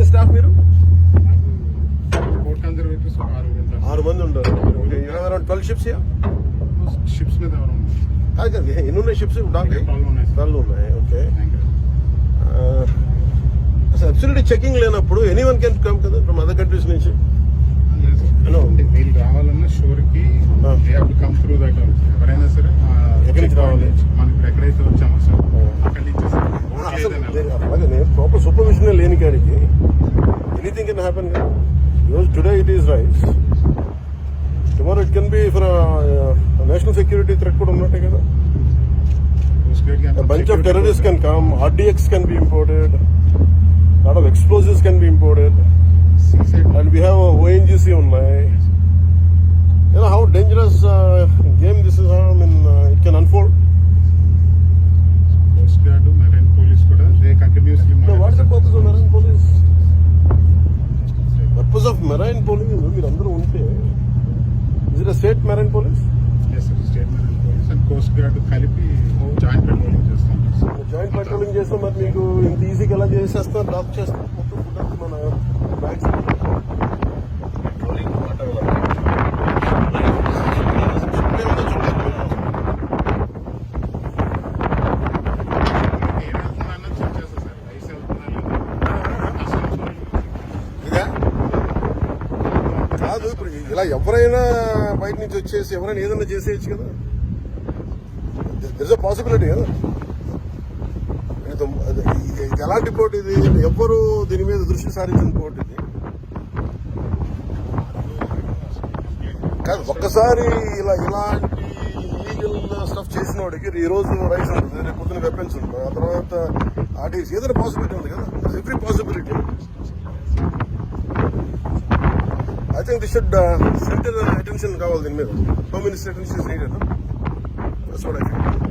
ఎంతమంది స్టాఫ్ మీరు? పోర్ట్ కన్జర్వేటర్స్ 6 మంది ఉంటారు. Okay, you have around 12 ships. Ships మీద ఎవరు కాదు, ఎన్ని ఉన్నాయి షిప్స్? 12 ఉన్నాయి. ఓకే, అసలు అబ్సల్యూట్లీ చెకింగ్ లేనప్పుడు ఎనీవన్ కెన్ కమ్ కదా ఫ్రమ్ అదర్ కంట్రీస్ నుంచి. వీళ్ళు రావాలన్నా షోర్ కి కమ్ త్రూ దట్. ఎవరైనా సరే ఎక్కడి నుంచి రావాలి? మనం ఇప్పుడు ఎక్కడైతే వచ్చామో సార్ అక్కడి నుంచి అలాగే నేను ప్రాపర్ సూపర్విజన్ లేని కాడికి ఎనీథింగ్ కెన్ హ్యాపెన్ కదా. ఈరోజు today it is rice, tomorrow it can be for national security threat కూడా ఉన్నట్టే కదా. A bunch of terrorists can come, RDX can be imported, a lot of explosives can be imported, and we have ONGC online. You know how dangerous game this is. I mean, it can unfold. Coast Guard, Marine Police kuda they continuously monitor. No, what is the purpose of Marine Police? Purpose of Marine Police మీరు అందరూ ఉంటే, is it a state Marine Police? Yes sir, state Marine Police and Coast Guard కలిపి joint patrolling చేస్తాం. Joint patrolling చేస్తాం. మరి మీకు ఇంత ఈజీగా ఎలా చేసేస్తారు? డాక్ చేస్తారు మొత్తం మన బ్యాగ్స్ పెట్రోలింగ్ వాటర్ కాదు. ఇప్పుడు ఇలా ఎవరైనా బయట నుంచి వచ్చేసి ఎవరైనా ఏదైనా చేసేయచ్చు కదా. దిస్ అ పాసిబిలిటీ కదా. ఎలాంటి పోటీ ఇది? ఎవ్వరు దీని మీద దృష్టి సారించిన పోటీ ఇది కాదు. ఒక్కసారి ఇలాంటి ఇల్లీగల్ స్టఫ్ చేసిన వాడికి ఈ రోజు రైస్ ఉంటుంది, రేపు పొద్దున వెపన్స్ ఉంటుంది, ఆ తర్వాత ఆర్టీసీ ఏదైనా పాసిబిలిటీ ఉంది కదా. Every possibility. I think this should centre attention కావాలి దీని మీద. Home minister attention is needed. That's what I think.